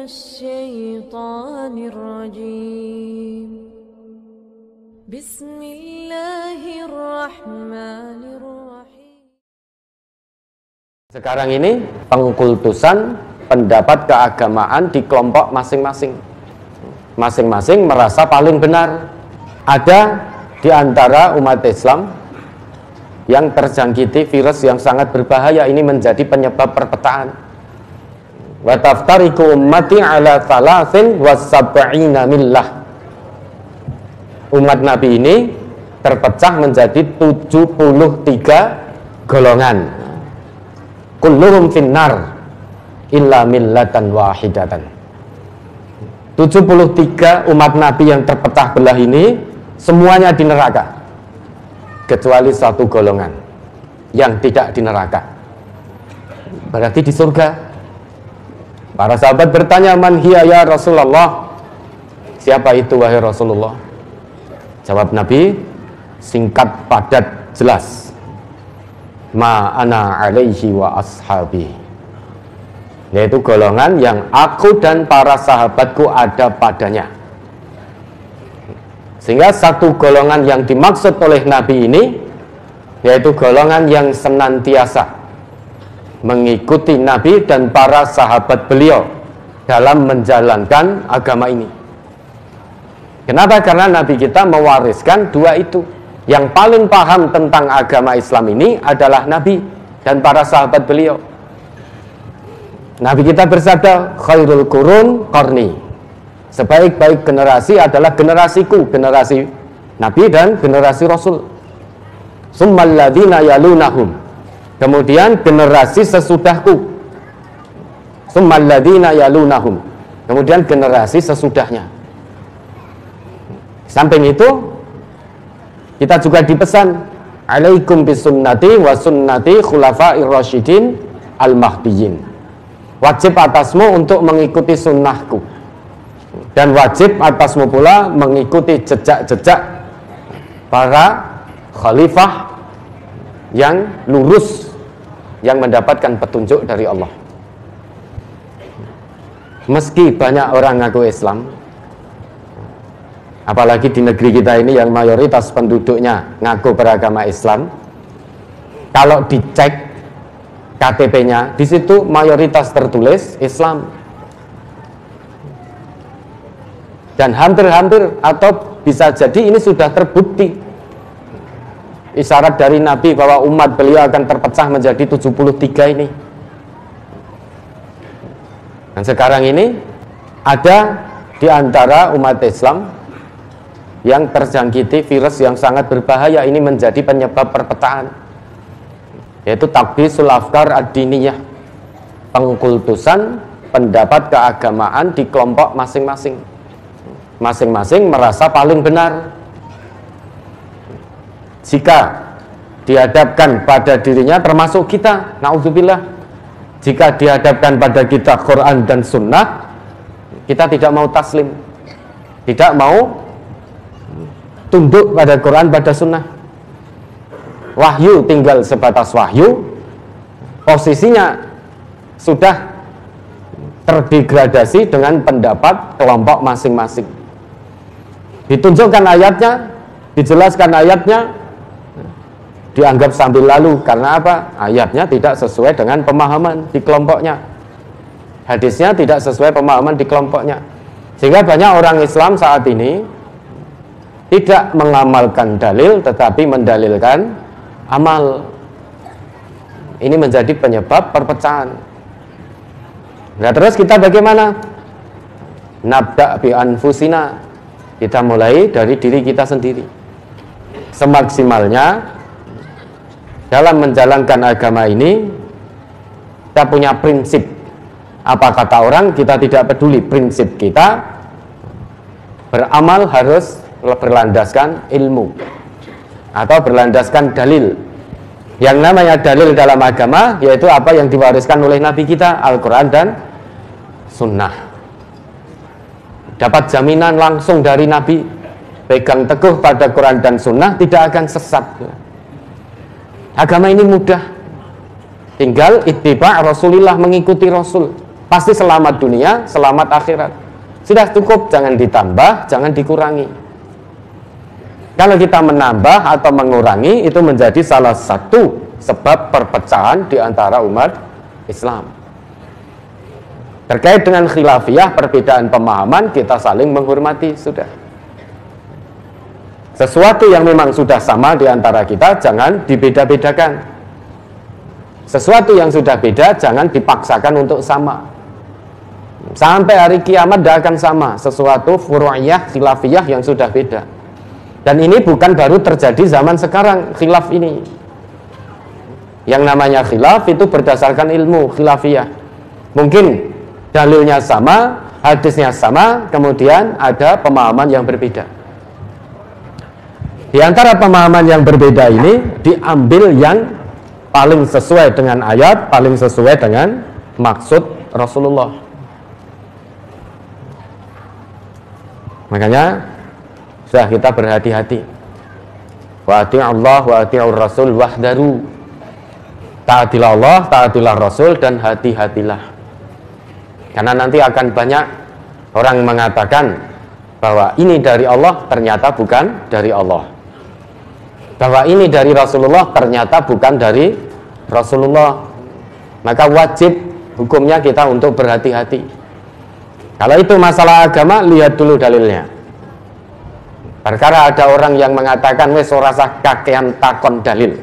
الشيطان الرجيم بسم الله الرحمن الرحيم. Sekarang ini pengkultusan pendapat keagamaan di kelompok masing-masing. Masing-masing merasa paling benar. Ada di antara umat Islam yang terjangkiti virus yang sangat berbahaya ini menjadi penyebab perpecahan. Wa taftariqu ummati ala thalathin wa sab'ina millah. Umat Nabi ini terpecah menjadi 73 golongan. Kulluhum finnar illa millatan wahidatan. 73 umat Nabi yang terpecah belah ini semuanya di neraka kecuali satu golongan yang tidak di neraka, berarti di surga. Para sahabat bertanya, man hiya ya Rasulullah, siapa itu wahai Rasulullah? Jawab Nabi singkat, padat, jelas, ma ana alaihi wa ashabi, yaitu golongan yang aku dan para sahabatku ada padanya. Sehingga satu golongan yang dimaksud oleh Nabi ini yaitu golongan yang senantiasa mengikuti Nabi dan para sahabat beliau dalam menjalankan agama ini. Kenapa? Karena Nabi kita mewariskan dua itu. Yang paling paham tentang agama Islam ini adalah Nabi dan para sahabat beliau. Nabi kita bersabda, khairul qurun qarni, sebaik-baik generasi adalah generasiku, generasi Nabi dan generasi Rasul. Summal ladzina yalunahum, kemudian generasi sesudahku. Summal ladzina yalunahum, kemudian generasi sesudahnya. Samping itu kita juga dipesan, alaikum bisunnati wa sunnati khulafa'ir rasyidin al-mahdiyyin. Wajib atasmu untuk mengikuti sunnahku, dan wajib atasmu pula mengikuti jejak-jejak para khalifah yang lurus, yang mendapatkan petunjuk dari Allah. Meski banyak orang ngaku Islam, apalagi di negeri kita ini yang mayoritas penduduknya ngaku beragama Islam, kalau dicek KTP-nya, di situ mayoritas tertulis Islam. Dan hampir-hampir atau bisa jadi ini sudah terbukti isyarat dari Nabi bahwa umat beliau akan terpecah menjadi 73 ini. Dan sekarang ini ada di antara umat Islam yang terjangkiti virus yang sangat berbahaya ini menjadi penyebab perpecahan, yaitu takdisul afkar ad-diniyah, pengkultusan pendapat keagamaan di kelompok masing-masing. Masing-masing merasa paling benar. Jika dihadapkan pada dirinya, termasuk kita, na'udzubillah, jika dihadapkan pada kita Quran dan Sunnah, kita tidak mau taslim, tidak mau tunduk pada Quran, pada Sunnah. Wahyu tinggal sebatas wahyu, posisinya sudah terdegradasi dengan pendapat kelompok masing-masing. Ditunjukkan ayatnya, dijelaskan ayatnya, dianggap sambil lalu. Karena apa? Ayatnya tidak sesuai dengan pemahaman di kelompoknya, hadisnya tidak sesuai pemahaman di kelompoknya. Sehingga banyak orang Islam saat ini tidak mengamalkan dalil, tetapi mendalilkan amal. Ini menjadi penyebab perpecahan. Nah, terus kita bagaimana? Nabda bi anfusina, kita mulai dari diri kita sendiri. Semaksimalnya dalam menjalankan agama ini, kita punya prinsip. Apa kata orang, kita tidak peduli. Prinsip kita beramal harus berlandaskan ilmu atau berlandaskan dalil. Yang namanya dalil dalam agama yaitu apa yang diwariskan oleh Nabi kita, Al-Quran dan Sunnah. Dapat jaminan langsung dari Nabi, pegang teguh pada Quran dan Sunnah, tidak akan sesat. Agama ini mudah, tinggal ittiba' Rasulillah, mengikuti Rasul. Pasti selamat dunia, selamat akhirat. Sudah cukup, jangan ditambah, jangan dikurangi. Kalau kita menambah atau mengurangi, itu menjadi salah satu sebab perpecahan di antara umat Islam. Terkait dengan khilafiyah, perbedaan pemahaman, kita saling menghormati, sudah. Sesuatu yang memang sudah sama di antara kita, jangan dibeda-bedakan. Sesuatu yang sudah beda, jangan dipaksakan untuk sama. Sampai hari kiamat tidak akan sama. Sesuatu furu'iyah, khilafiyah yang sudah beda. Dan ini bukan baru terjadi zaman sekarang, khilaf ini. Yang namanya khilaf itu berdasarkan ilmu khilafiyah. Mungkin dalilnya sama, hadisnya sama, kemudian ada pemahaman yang berbeda. Di antara pemahaman yang berbeda ini, diambil yang paling sesuai dengan ayat, paling sesuai dengan maksud Rasulullah. Makanya sudah kita berhati-hati. Wa ati'ullah wa ati'ur rasul wahdaru. Taatilah Allah, taatilah Rasul, dan hati-hatilah. Karena nanti akan banyak orang mengatakan bahwa ini dari Allah, ternyata bukan dari Allah. Bahwa ini dari Rasulullah, ternyata bukan dari Rasulullah. Maka wajib hukumnya kita untuk berhati-hati. Kalau itu masalah agama, lihat dulu dalilnya. Perkara ada orang yang mengatakan wes ora usah kakean takon dalil,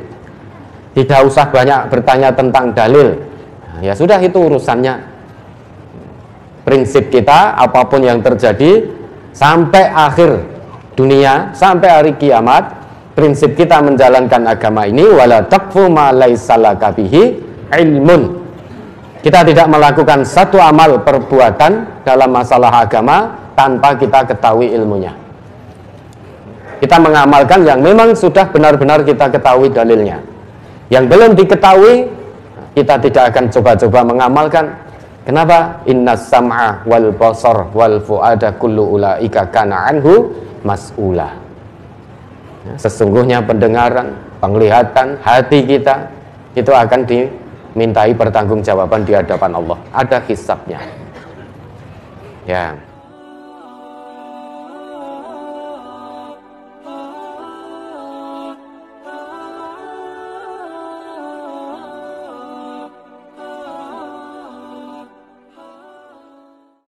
tidak usah banyak bertanya tentang dalil. Ya sudah, itu urusannya. Prinsip kita, apapun yang terjadi sampai akhir dunia, sampai hari kiamat, prinsip kita menjalankan agama ini, wala taqfu ma laisa laka bihi ilmun. Kita tidak melakukan satu amal perbuatan dalam masalah agama tanpa kita ketahui ilmunya. Kita mengamalkan yang memang sudah benar-benar kita ketahui dalilnya. Yang belum diketahui, kita tidak akan coba-coba mengamalkan. Kenapa? Innas sam'a wal basar wal fu'ada kullu ulaika kana anhu mas'ula. Sesungguhnya pendengaran, penglihatan, hati kita itu akan dimintai pertanggungjawaban di hadapan Allah. Ada hisabnya. Ya.